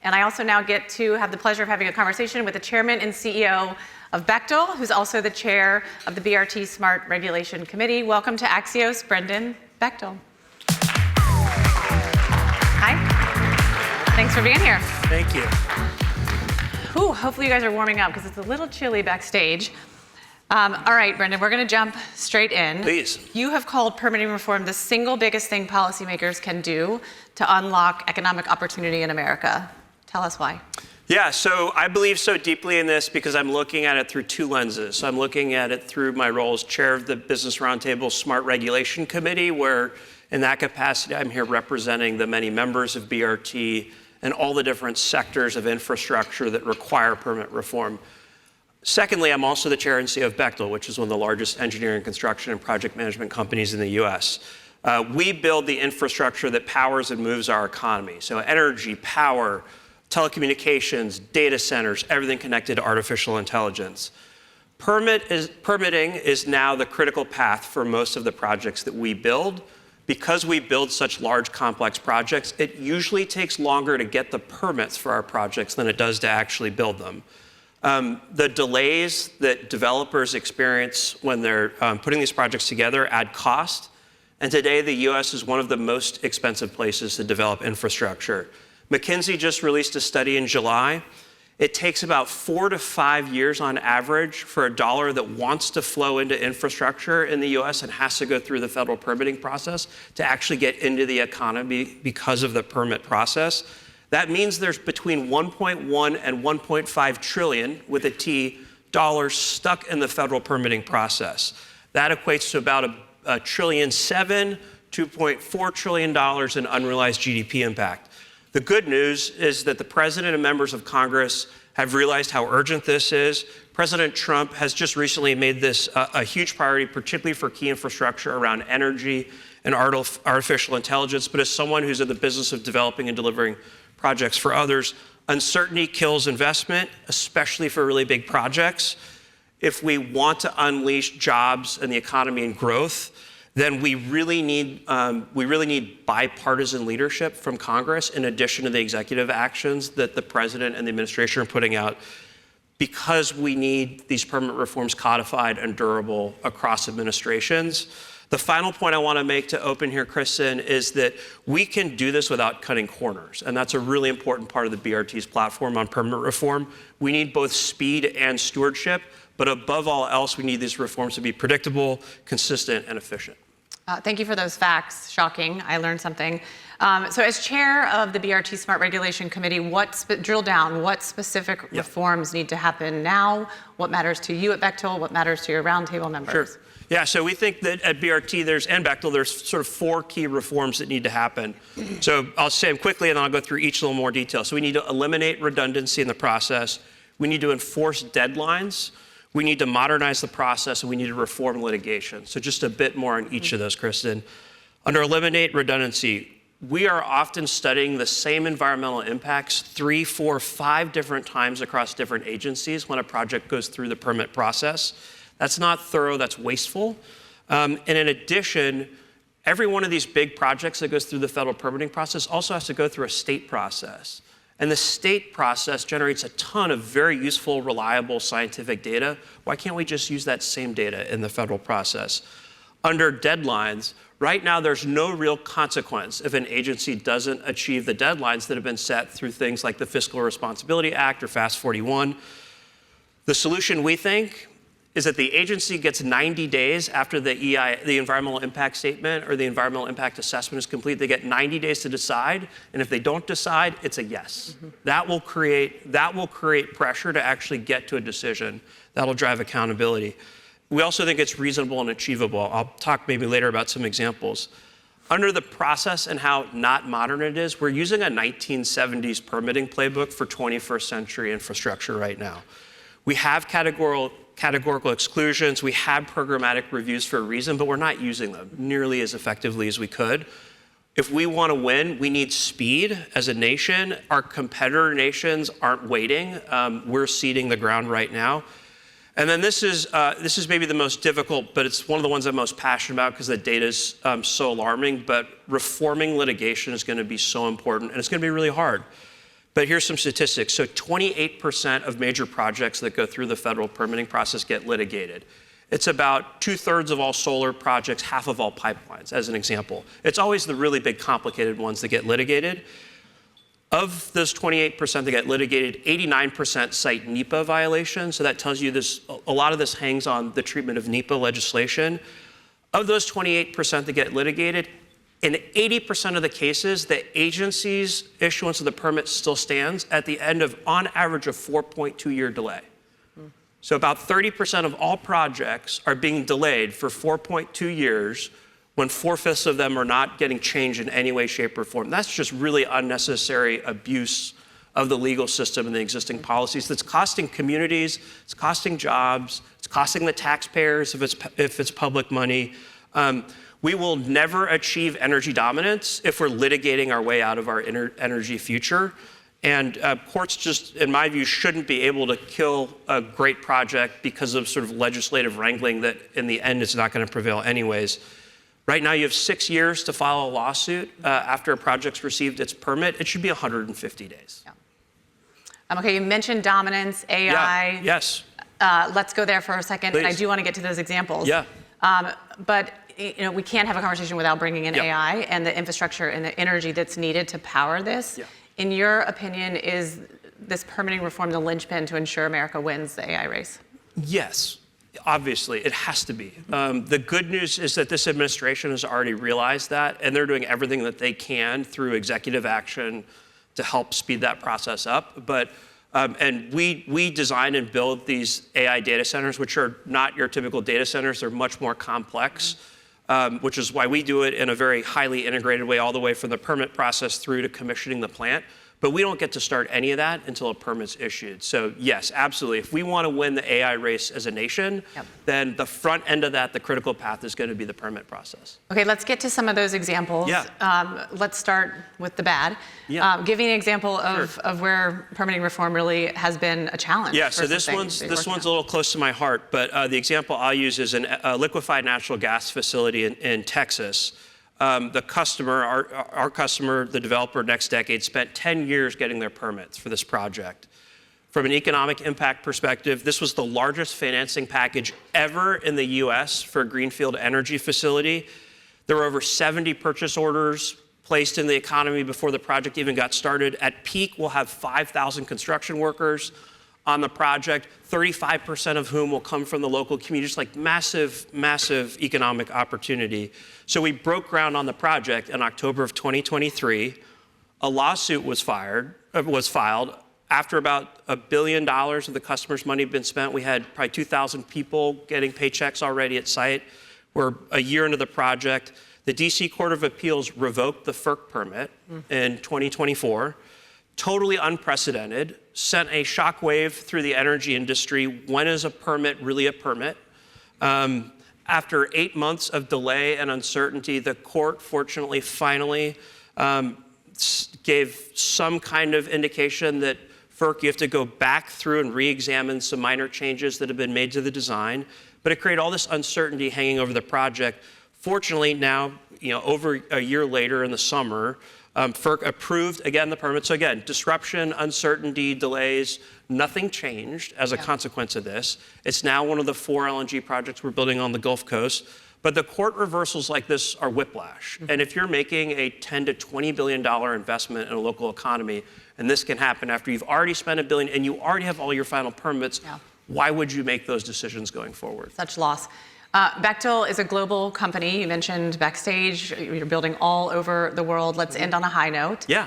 And I also now get to have the pleasure of having a conversation with the chairman and CEO of Bechtel, who's also the chair of the BRT Smart Regulation Committee. Welcome to Axios, Brendan Bechtel. Hi. Thanks for being here. Thank you. Ooh, hopefully you guys are warming up because it's a little chilly backstage. All right, Brendan, we're going to jump straight in. Please. You have called permitting reform the single biggest thing policymakers can do to unlock economic opportunity in America. Tell us why. Yeah, so I believe so deeply in this because I'm looking at it through two lenses. So I'm looking at it through my role as chair of the Business Roundtable Smart Regulation Committee, where in that capacity, I'm here representing the many members of BRT and all the different sectors of infrastructure that require permit reform. Secondly, I'm also the chair and CEO of Bechtel, which is one of the largest engineering, construction, and project management companies in the US. We build the infrastructure that powers and moves our economy. So energy, power, telecommunications, data centers, everything connected to artificial intelligence. Permitting is now the critical path for most of the projects that we build. Because we build such large, complex projects, it usually takes longer to get the permits for our projects than it does to actually build them. The delays that developers experience when they're putting these projects together add cost. And today, the US is one of the most expensive places to develop infrastructure. McKinsey just released a study in July. It takes about 4 to 5 years on average for a dollar that wants to flow into infrastructure in the US and has to go through the federal permitting process to actually get into the economy because of the permit process. That means there's between 1.1 and 1.5 trillion, with a T, dollars stuck in the federal permitting process. That equates to about $1.7 trillion, $2.4 trillion in unrealized GDP impact. The good news is that the president and members of Congress have realized how urgent this is. President Trump has just recently made this a huge priority, particularly for key infrastructure around energy and artificial intelligence. But as someone who's in the business of developing and delivering projects for others, uncertainty kills investment, especially for really big projects. If we want to unleash jobs and the economy and growth, then we really need bipartisan leadership from Congress in addition to the executive actions that the president and the administration are putting out, because we need these permit reforms codified and durable across administrations. The final point I want to make to open here, Kristen, is that we can do this without cutting corners. And that's a really important part of the BRT's platform on permit reform. We need both speed and stewardship, but above all else, we need these reforms to be predictable, consistent, and efficient. Thank you for those facts. Shocking. I learned something. So as chair of the BRT Smart Regulation Committee, drill down, what specific reforms need to happen now? What matters to you at Bechtel? What matters to your roundtable members? Sure. Yeah, so we think that at BRT and Bechtel, there's sort of 4 key reforms that need to happen. So I'll say them quickly and then I'll go through each in a little more detail. So we need to eliminate redundancy in the process. We need to enforce deadlines. We need to modernize the process, and we need to reform litigation. So just a bit more on each of those, Kristen. Under eliminate redundancy, we are often studying the same environmental impacts 3, 4, 5 different times across different agencies when a project goes through the permit process. That's not thorough, that's wasteful. And in addition, every one of these big projects that goes through the federal permitting process also has to go through a state process. And the state process generates a ton of very useful, reliable scientific data. Why can't we just use that same data in the federal process? Under deadlines, right now there's no real consequence if an agency doesn't achieve the deadlines that have been set through things like the Fiscal Responsibility Act or FAST 41. The solution, we think, is that the agency gets 90 days after the environmental impact statement or the environmental impact assessment is complete. They get 90 days to decide, and if they don't decide, it's a yes. Mm-hmm. That will create pressure to actually get to a decision. That'll drive accountability. We also think it's reasonable and achievable. I'll talk maybe later about some examples. Under the process and how not modern it is, we're using a 1970s permitting playbook for 21st century infrastructure right now. We have categorical exclusions, we have programmatic reviews for a reason, but we're not using them nearly as effectively as we could. If we want to win, we need speed as a nation. Our competitor nations aren't waiting. We're ceding the ground right now. And then this is maybe the most difficult, but it's one of the ones I'm most passionate about because the data is so alarming. But reforming litigation is going to be so important, and it's going to be really hard. But here's some statistics. So 28% of major projects that go through the federal permitting process get litigated. It's about 2/3 of all solar projects, half of all pipelines, as an example. It's always the really big, complicated ones that get litigated. Of those 28% that get litigated, 89% cite NEPA violations. So that tells you a lot of this hangs on the treatment of NEPA legislation. Of those 28% that get litigated, in 80% of the cases, the agency's issuance of the permit still stands at the end of, on average, a 4.2-year delay. So about 30% of all projects are being delayed for 4.2 years when 4/5 of them are not getting changed in any way, shape, or form. That's just really unnecessary abuse of the legal system and the existing policies that's costing communities, it's costing jobs, it's costing the taxpayers if it's public money. We will never achieve energy dominance if we're litigating our way out of our energy future. And courts just, in my view, shouldn't be able to kill a great project because of sort of legislative wrangling that in the end is not going to prevail anyways. Right now you have 6 years to file a lawsuit after a project's received its permit. It should be 150 days. Yeah. Okay, you mentioned dominance, AI. Yeah, yes. Let's go there for a second. Please. And I do want to get to those examples. Yeah. But we can't have a conversation without bringing in AI and the infrastructure and the energy that's needed to power this. Yeah. In your opinion, is this permitting reform the linchpin to ensure America wins the AI race? Yes, obviously, it has to be. The good news is that this administration has already realized that, and they're doing everything that they can through executive action to help speed that process up. But and we design and build these AI data centers, which are not your typical data centers. They're much more complex. Which is why we do it in a very highly integrated way, all the way from the permit process through to commissioning the plant. But we don't get to start any of that until a permit's issued. So yes, absolutely. If we want to win the AI race as a nation, then the front end of that, the critical path, is going to be the permit process. Okay, let's get to some of those examples. Yeah. Let's start with the bad. Yeah. Give me an example of where permitting reform really has been a challenge. Yeah, so this one's a little close to my heart, but the example I'll use is a liquefied natural gas facility in Texas. The customer, our customer, the developer, NextDecade, spent 10 years getting their permits for this project. From an economic impact perspective, this was the largest financing package ever in the US for a greenfield energy facility. There were over 70 purchase orders placed in the economy before the project even got started. At peak, we'll have 5,000 construction workers on the project, 35% of whom will come from the local community, just like massive, massive economic opportunity. So we broke ground on the project in October of 2023. A lawsuit was filed. After about $1 billion of the customer's money had been spent, we had probably 2,000 people getting paychecks already at site. We're a year into the project. The DC Court of Appeals revoked the FERC permit in 2024. Totally unprecedented, sent a shockwave through the energy industry. When is a permit really a permit? After 8 months of delay and uncertainty, the court fortunately finally gave some kind of indication that FERC, you have to go back through and re-examine some minor changes that have been made to the design. But it created all this uncertainty hanging over the project. Fortunately, now, over a year later in the summer, FERC approved, again, the permit. So again, disruption, uncertainty, delays, nothing changed as a consequence of this. It's now one of the 4 LNG projects we're building on the Gulf Coast. But the court reversals like this are whiplash. And if you're making a $10 to $20 billion investment in a local economy, and this can happen after you've already spent $1 billion and you already have all your final permits, why would you make those decisions going forward? Such loss. Bechtel is a global company. You mentioned Backstage. You're building all over the world. Let's end on a high note. Yeah.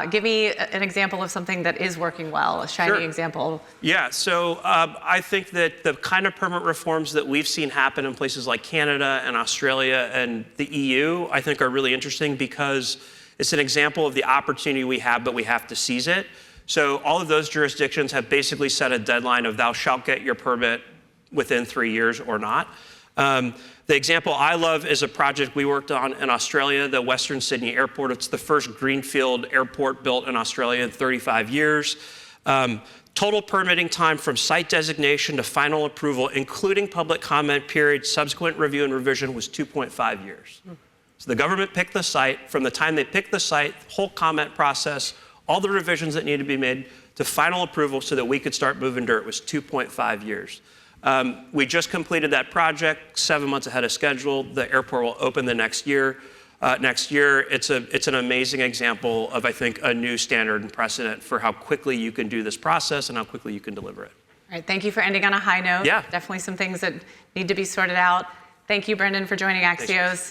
Give me an example of something that is working well, a shiny example. Yeah, so I think that the kind of permit reforms that we've seen happen in places like Canada and Australia and the EU, I think are really interesting because it's an example of the opportunity we have, but we have to seize it. So all of those jurisdictions have basically set a deadline of thou shalt get your permit within 3 years or not. The example I love is a project we worked on in Australia, the Western Sydney Airport. It's the first greenfield airport built in Australia in 35 years. Total permitting time from site designation to final approval, including public comment period, subsequent review and revision, was 2.5 years. So the government picked the site. From the time they picked the site, whole comment process, all the revisions that needed to be made to final approval so that we could start moving dirt was 2.5 years. We just completed that project 7 months ahead of schedule. The airport will open the next year. It's an amazing example of, I think, a new standard and precedent for how quickly you can do this process and how quickly you can deliver it. All right, thank you for ending on a high note. Yeah. Definitely some things that need to be sorted out. Thank you, Brendan, for joining Axios.